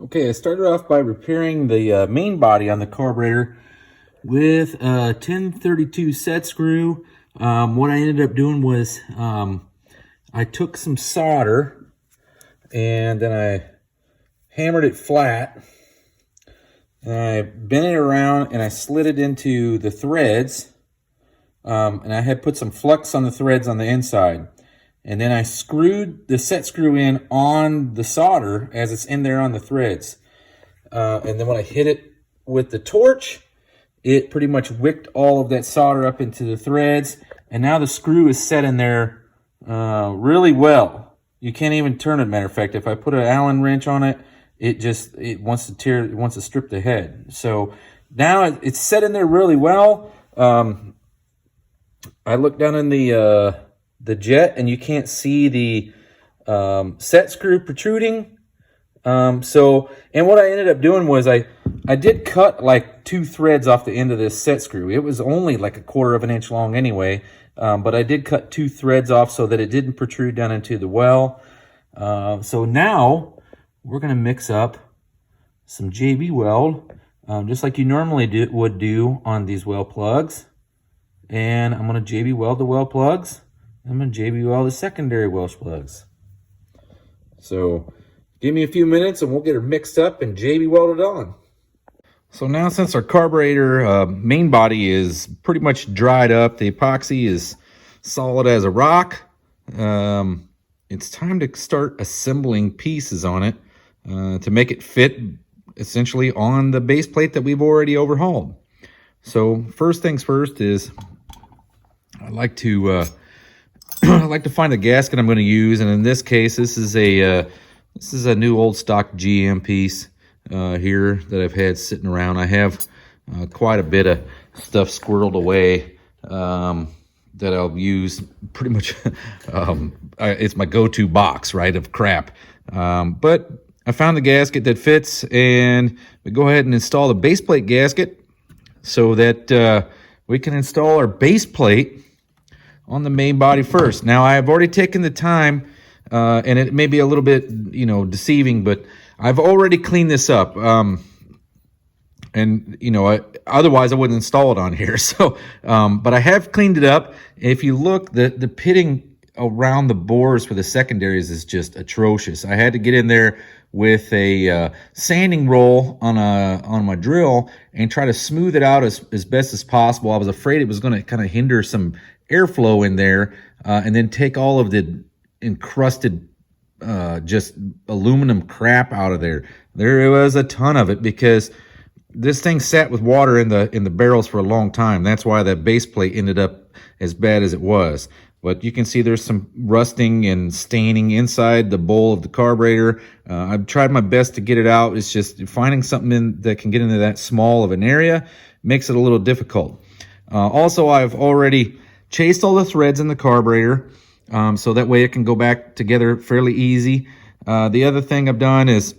Okay, I started off by repairing the main body on the carburetor with a 1032 set screw. What I ended up doing was I took some solder and then I hammered it flat. And I bent it around and I slid it into the threads. And I had put some flux on the threads on the inside. And then I screwed the set screw in on the solder as it's in there on the threads. And then when I hit it with the torch, it pretty much wicked all of that solder up into the threads. And now the screw is set in there really well. You can't even turn it. Matter of fact, if I put an Allen wrench on it, it wants to strip the head. So now it's set in there really well. I look down in the jet and you can't see the set screw protruding. And what I ended up doing was I did cut like 2 threads off the end of this set screw. It was only like a 1/4 of an inch long anyway, but I did cut 2 threads off so that it didn't protrude down into the well. So now we're going to mix up some JB weld, just like you normally would do on these well plugs. And I'm going to JB weld the well plugs. I'm going to JB weld the secondary well plugs. So give me a few minutes and we'll get her mixed up and JB welded on. So now since our carburetor main body is pretty much dried up, the epoxy is solid as a rock, it's time to start assembling pieces on it to make it fit essentially on the base plate that we've already overhauled. So first things first is I like to find the gasket I'm going to use, and in this case, this is a new old stock GM piece here that I've had sitting around. I have quite a bit of stuff squirreled away that I'll use pretty much. It's my go-to box, right, of crap. But I found the gasket that fits, and we go ahead and install the base plate gasket so that we can install our base plate on the main body first. Now, I have already taken the time, and it may be a little bit, deceiving, but I've already cleaned this up. Otherwise I wouldn't install it on here. So, but I have cleaned it up. If you look, the pitting around the bores for the secondaries is just atrocious. I had to get in there with a sanding roll on my drill and try to smooth it out as best as possible. I was afraid it was going to kind of hinder some airflow in there, and then take all of the encrusted just aluminum crap out of there. There was a ton of it because this thing sat with water in the barrels for a long time. That's why that base plate ended up as bad as it was. But you can see there's some rusting and staining inside the bowl of the carburetor. I've tried my best to get it out. It's just finding something that can get into that small of an area makes it a little difficult. Also, I've already chased all the threads in the carburetor, so that way it can go back together fairly easy. The other thing I've done is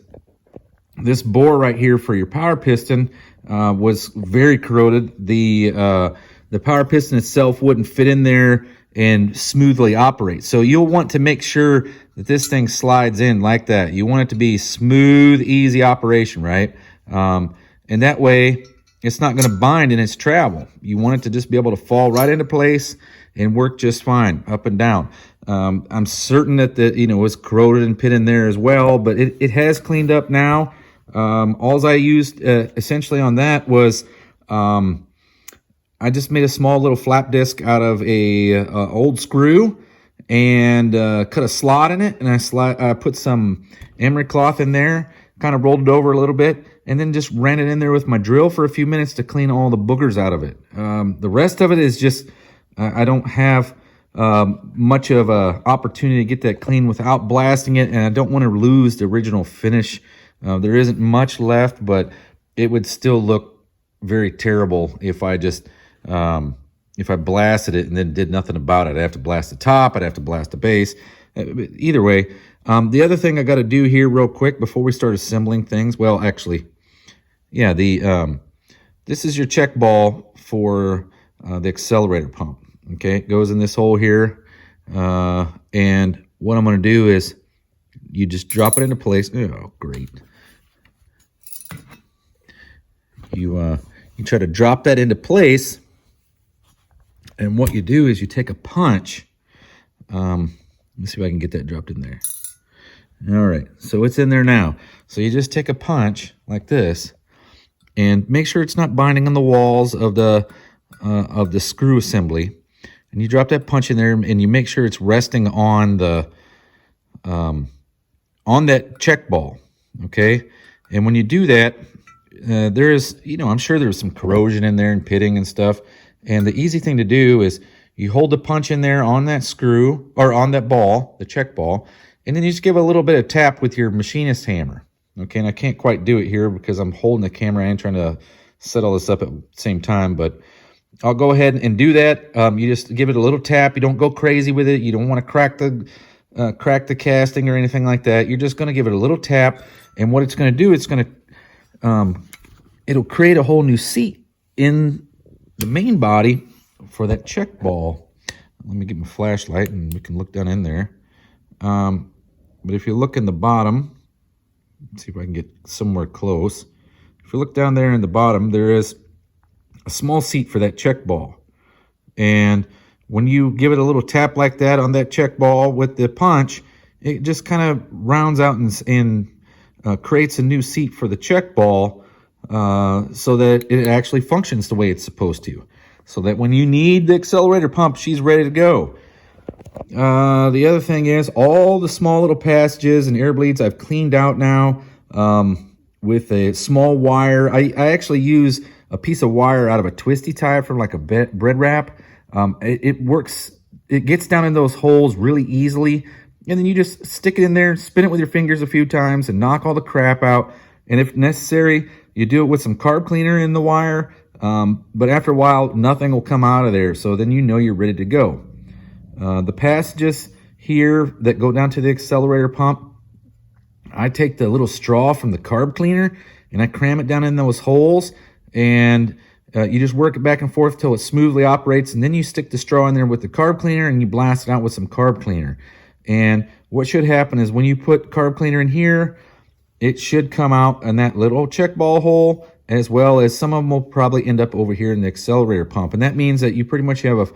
this bore right here for your power piston was very corroded. The power piston itself wouldn't fit in there and smoothly operate. So you'll want to make sure that this thing slides in like that. You want it to be smooth, easy operation, right? And that way it's not going to bind in its travel. You want it to just be able to fall right into place and work just fine up and down. I'm certain that it was corroded and pit in there as well, but it has cleaned up now. All I used essentially on that was I just made a small little flap disc out of a old screw and cut a slot in it, and I put some emery cloth in there, kind of rolled it over a little bit, and then just ran it in there with my drill for a few minutes to clean all the boogers out of it. The rest of it is just I don't have much of a opportunity to get that clean without blasting it, and I don't want to lose the original finish. There isn't much left, but it would still look very terrible if I just if I blasted it and then did nothing about it. I'd have to blast the top, I'd have to blast the base. Either way, the other thing I got to do here real quick before we start assembling things, well, actually, yeah, this is your check ball for the accelerator pump. Okay, it goes in this hole here, and what I'm going to do is you just drop it into place. Oh, great. you try to drop that into place, and what you do is you take a punch. Let me see if I can get that dropped in there. All right, so it's in there now. So you just take a punch like this, and make sure it's not binding on the walls of the screw assembly. And you drop that punch in there, and you make sure it's resting on the on that check ball. Okay, and when you do that, there's, I'm sure there's some corrosion in there and pitting and stuff. And the easy thing to do is you hold the punch in there on that screw, or on that ball, the check ball, and then you just give a little bit of tap with your machinist hammer. Okay, and I can't quite do it here because I'm holding the camera and trying to set all this up at the same time, but I'll go ahead and do that. You just give it a little tap. You don't go crazy with it. You don't want to crack the casting or anything like that. You're just going to give it a little tap, and what it's going to do, it's going to it'll create a whole new seat in the main body for that check ball. Let me get my flashlight and we can look down in there. But if you look in the bottom, let's see if I can get somewhere close. If you look down there in the bottom, there is a small seat for that check ball. And when you give it a little tap like that on that check ball with the punch, it just kind of rounds out and creates a new seat for the check ball, so that it actually functions the way it's supposed to. So that when you need the accelerator pump, she's ready to go. The other thing is all the small little passages and air bleeds I've cleaned out now with a small wire. I actually use a piece of wire out of a twisty tie from like a bread wrap. It works. It gets down in those holes really easily. And then you just stick it in there, spin it with your fingers a few times and knock all the crap out. And if necessary, you do it with some carb cleaner in the wire. But after a while, nothing will come out of there. So then you know you're ready to go. The passages here that go down to the accelerator pump, I take the little straw from the carb cleaner and I cram it down in those holes, and you just work it back and forth till it smoothly operates, and then you stick the straw in there with the carb cleaner and you blast it out with some carb cleaner. And what should happen is when you put carb cleaner in here, it should come out in that little check ball hole, as well as some of them will probably end up over here in the accelerator pump. And that means that you pretty much have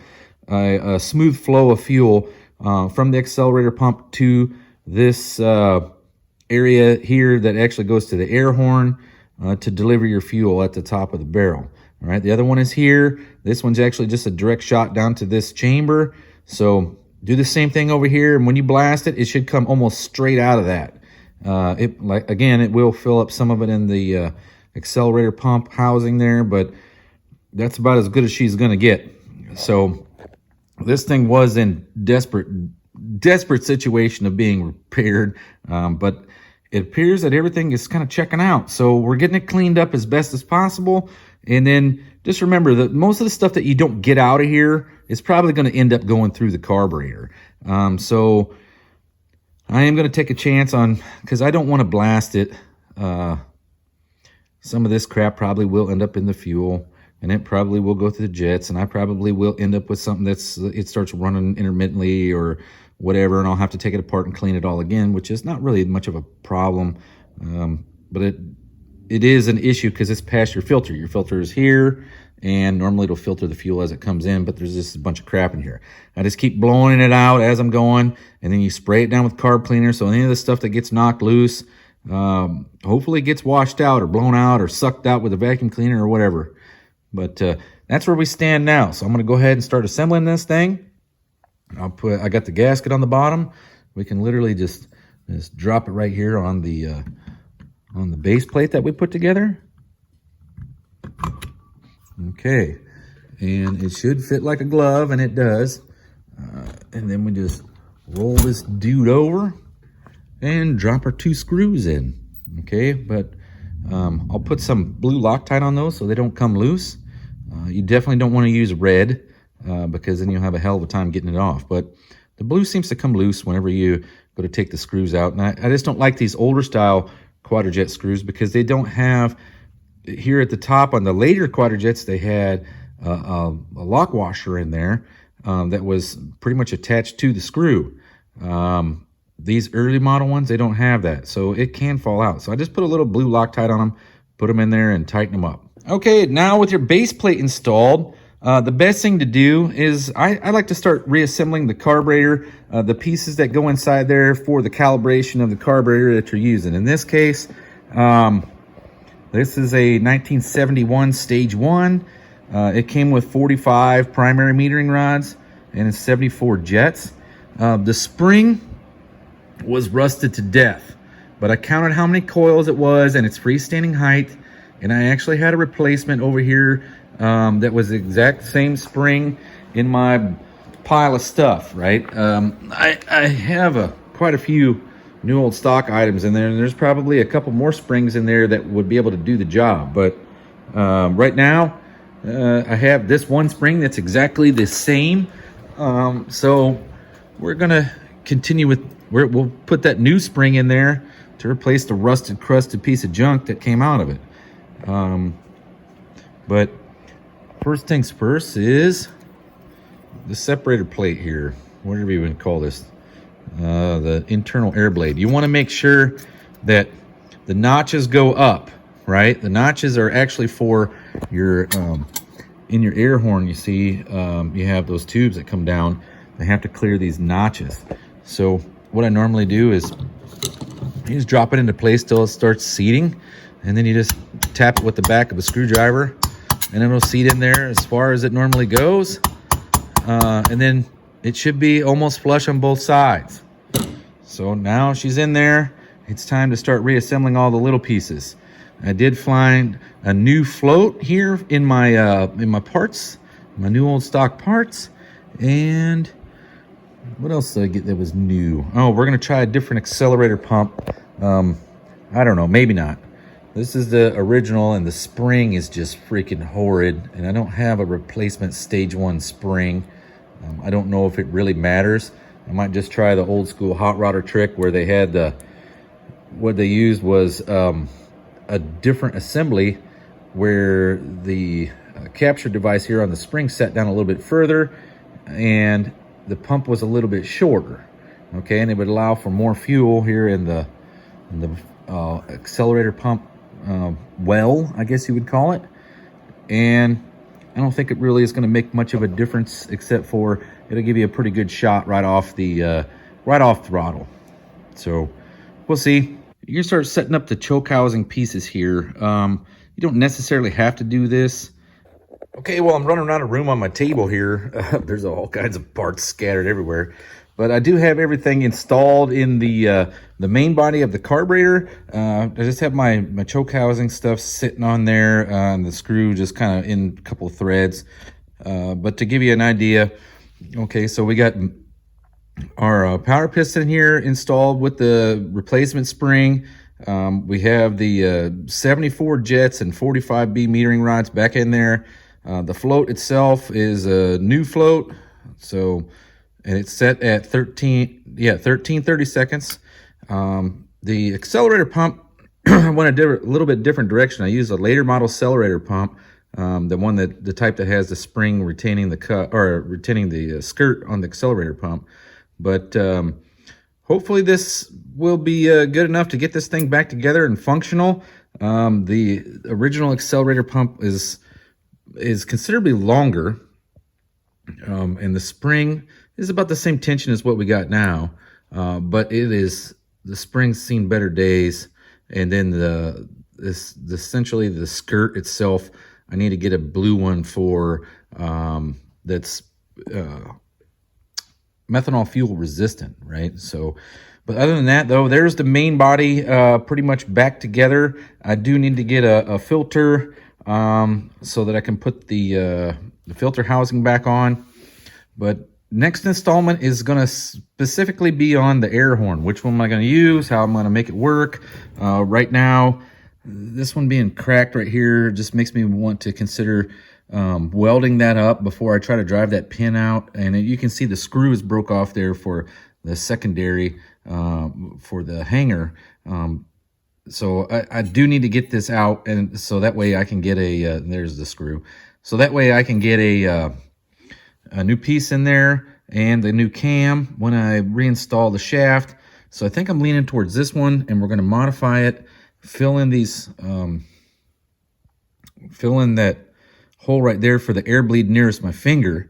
a smooth flow of fuel from the accelerator pump to this area here that actually goes to the air horn to deliver your fuel at the top of the barrel. All right, the other one is here. This one's actually just a direct shot down to this chamber. So do the same thing over here, and when you blast it, it should come almost straight out of that. It will fill up some of it in the accelerator pump housing there, but that's about as good as she's going to get. So this thing was in desperate situation of being repaired, but it appears that everything is kind of checking out. So we're getting it cleaned up as best as possible. And then just remember that most of the stuff that you don't get out of here is probably going to end up going through the carburetor. So I am going to take a chance on, because I don't want to blast it. Some of this crap probably will end up in the fuel, and it probably will go through the jets, and I probably will end up with something it starts running intermittently or whatever, and I'll have to take it apart and clean it all again, which is not really much of a problem. But it is an issue because it's past your filter. Your filter is here, and normally it'll filter the fuel as it comes in, but there's just a bunch of crap in here. I just keep blowing it out as I'm going, and then you spray it down with carb cleaner, so any of the stuff that gets knocked loose, hopefully it gets washed out or blown out or sucked out with a vacuum cleaner or whatever. But that's where we stand now. So I'm going to go ahead and start assembling this thing. I got the gasket on the bottom. We can literally just drop it right here on the base plate that we put together. Okay, and it should fit like a glove, and it does. And then we just roll this dude over and drop our 2 screws in. Okay, but I'll put some blue Loctite on those so they don't come loose. You definitely don't want to use red because then you'll have a hell of a time getting it off. But the blue seems to come loose whenever you go to take the screws out. And I just don't like these older style Quadrajet screws because they don't have, here at the top on the later Quadrajets, they had a lock washer in there that was pretty much attached to the screw. These early model ones, they don't have that, so it can fall out. So I just put a little blue Loctite on them, put them in there, and tighten them up. Okay, now with your base plate installed, the best thing to do is I like to start reassembling the carburetor, the pieces that go inside there for the calibration of the carburetor that you're using. In this case, this is a 1971 Stage 1. It came with 45 primary metering rods and 74 jets. The spring was rusted to death, but I counted how many coils it was and its freestanding height, and I actually had a replacement over here that was the exact same spring in my pile of stuff, right? I have quite a few new old stock items in there, and there's probably a couple more springs in there that would be able to do the job. But right now, I have this one spring that's exactly the same. So we're gonna continue with, we'll put that new spring in there to replace the rusted, crusted piece of junk that came out of it. But first things first is the separator plate here, whatever you would call this, the internal air blade. You want to make sure that the notches go up, right? The notches are actually for your in your air horn. You see, you have those tubes that come down. They have to clear these notches. So what I normally do is you just drop it into place till it starts seating, and then you just tap it with the back of a screwdriver, and it'll seat in there as far as it normally goes. And then it should be almost flush on both sides. So now she's in there. It's time to start reassembling all the little pieces. I did find a new float here in my parts, my new old stock parts. And what else did I get that was new? Oh, we're gonna try a different accelerator pump. I don't know, maybe not. This is the original, and the spring is just freaking horrid, and I don't have a replacement Stage 1 spring. I don't know if it really matters. I might just try the old school hot rodder trick where they had what they used was a different assembly where the capture device here on the spring sat down a little bit further, and the pump was a little bit shorter. Okay, and it would allow for more fuel here in the accelerator pump well, I guess you would call it. And I don't think it really is going to make much of a difference, except for it'll give you a pretty good shot right off the throttle. So we'll see. You start setting up the choke housing pieces here. You don't necessarily have to do this. Okay, well, I'm running out of room on my table here. There's all kinds of parts scattered everywhere. But I do have everything installed in the main body of the carburetor. I just have my choke housing stuff sitting on there, and the screw just kind of in a couple of threads. But to give you an idea, okay, so we got our power piston here installed with the replacement spring. We have the 74 jets and 45B metering rods back in there. The float itself is a new float, so, and it's set at 1330 seconds. The accelerator pump went a little bit different direction. I used a later model accelerator pump, the type that has the spring retaining the skirt on the accelerator pump. But hopefully this will be good enough to get this thing back together and functional. The original accelerator pump is considerably longer, and the spring is about the same tension as what we got now, but the spring's seen better days. And then essentially the skirt itself, I need to get a blue one for that's methanol fuel resistant, right? So, but other than that, though, there's the main body pretty much back together. I do need to get a filter so that I can put the filter housing back on. But next installment is going to specifically be on the air horn. Which one am I going to use? How I'm going to make it work? Right now, this one being cracked right here just makes me want to consider welding that up before I try to drive that pin out. And you can see the screw is broke off there for the secondary for the hanger. So I do need to get this out, and so that way I can get there's the screw. So that way I can get a new piece in there and the new cam when I reinstall the shaft. So I think I'm leaning towards this one, and we're going to modify it, fill in these fill in that hole right there for the air bleed nearest my finger.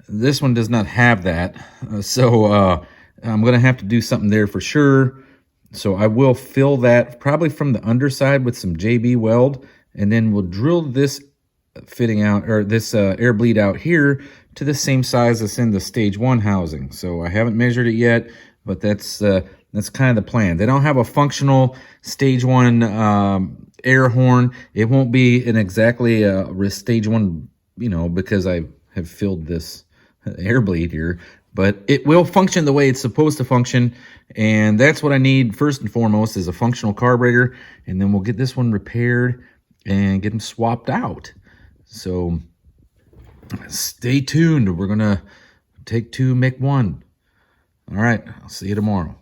This one does not have that, so I'm gonna have to do something there for sure. So I will fill that probably from the underside with some JB weld, and then we'll drill this fitting out, or this air bleed out here to the same size as in the stage 1 housing. So I haven't measured it yet, but that's kind of the plan. They don't have a functional stage 1 air horn. It won't be an exactly stage 1, you know, because I have filled this air bleed here, but it will function the way it's supposed to function. And that's what I need first and foremost, is a functional carburetor, and then we'll get this one repaired and get them swapped out. So stay tuned. We're gonna take 2, make 1. All right, I'll see you tomorrow.